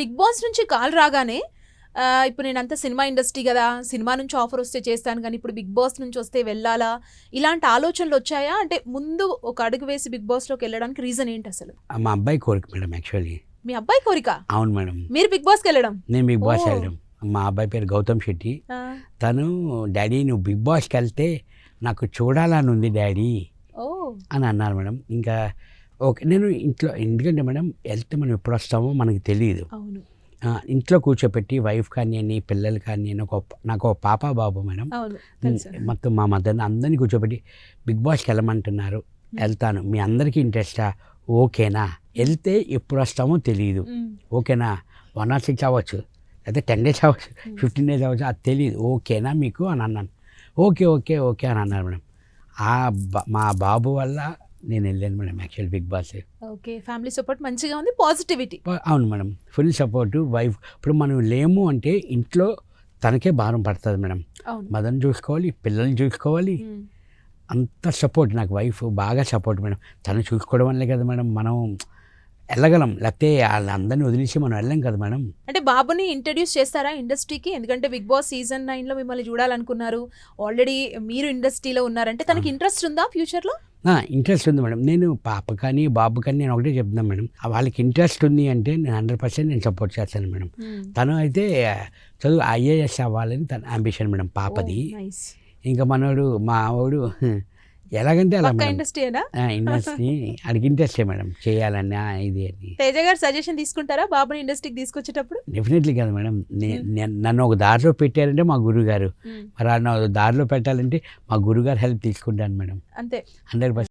Big boss నుంచి call రాగానే ఇప్పుడు నేనంతా సినిమా ఇండస్ట్రీ కదా, సినిమా నుంచి ఆఫర్ వస్తే చేస్తాను కానీ ఇప్పుడు బిగ్ బాస్ నుంచి వస్తే వెళ్ళాలా, ఇలాంటి ఆలోచనలు వచ్చాయా? అంటే ముందు ఒక అడుగు వేసి బిగ్ బాస్లోకి వెళ్ళడానికి రీజన్ ఏంటి అసలు? మా అబ్బాయి కోరిక మేడం. యాక్చువల్లీ మీ అబ్బాయి కోరిక? అవును మేడం. మీరు బిగ్ బాస్కి వెళ్ళడం? నేను బిగ్ బాస్ వెళ్ళడం. మా అబ్బాయి పేరు గౌతమ్ శెట్టి. తను డాడీ నువ్వు బిగ్ బాస్కి వెళ్తే నాకు చూడాలని ఉంది డాడీ అని అన్నారు మేడం. ఇంకా ఓకే నేను ఇంట్లో, ఎందుకంటే మేడం వెళ్తే మనం ఎప్పుడు వస్తామో మనకి తెలియదు. ఇంట్లో కూర్చోపెట్టి వైఫ్ కానీ పిల్లలు కానీ నాకు ఒక పాప బాబు మేడం. మొత్తం మా మదర్ని అందరినీ కూర్చోపెట్టి బిగ్ బాస్కి వెళ్ళమంటున్నారు, వెళ్తాను, మీ అందరికీ ఇంట్రెస్టా, ఓకేనా, వెళ్తే ఎప్పుడు వస్తామో తెలియదు, ఓకేనా, 1 or 6 అవ్వచ్చు, అయితే 10 days అవ్వచ్చు, 15 days అవ్వచ్చు, అది తెలియదు, ఓకేనా మీకు అని అన్నాను. ఓకే ఓకే ఓకే అని అన్నారు మేడం. మా బాబు వల్ల నేను వెళ్ళాను madam actual Bigg Boss. Okay, family support మంచిగా ఉంది, పాజిటివిటీ. అవును మేడం, ఫుల్ సపోర్టు. వైఫ్ ఇప్పుడు మనం లేము అంటే ఇంట్లో తనకే భారం పడుతుంది మేడం. మదర్ని చూసుకోవాలి, పిల్లల్ని చూసుకోవాలి, అంత సపోర్ట్ నాకు వైఫ్ బాగా సపోర్ట్ మేడం. తను చూసుకోవడం వల్లే కదా మేడం మనం వెళ్ళగలం, లేకపోతే వాళ్ళందరినీ వదిలేసి మనం వెళ్ళాం కదా మేడం. అంటే బాబుని ఇంట్రడ్యూస్ చేస్తారా ఇండస్ట్రీకి? ఎందుకంటే బిగ్ బాస్ సీజన్ 9లో మిమ్మల్ని చూడాలనుకున్నారు, ఆల్రెడీ మీరు ఇండస్ట్రీలో ఉన్నారంటే తనకి ఇంట్రెస్ట్ ఉందా ఫ్యూచర్లో? ఇంట్రెస్ట్ ఉంది మేడం. నేను పాప కానీ బాబు కానీ నేను ఒకటే చెప్తున్నాను మేడం, వాళ్ళకి ఇంట్రెస్ట్ ఉంది అంటే నేను 100% నేను సపోర్ట్ చేస్తాను మేడం. తను అయితే చదువు IAS అవ్వాలని తన అంబిషన్ మేడం పాపది. ఇంకా మనోడు మా వాడు ఎలాగంటే అలా ఇండస్ట్రీ అడిగి ఇంట్రెస్టే మేడం చేయాలని ఇది అని. తేజ గారు సజెషన్ తీసుకుంటారా బాబుని ఇండస్ట్రీకి తీసుకొచ్చేటప్పుడు? డెఫినెట్లీ కదా మేడం. నన్ను ఒక దారిలో పెట్టారంటే మా గురుగారు, మరి దారిలో పెట్టాలంటే మా గురుగారు హెల్ప్ తీసుకుంటాను మేడం. అంతే, 100%.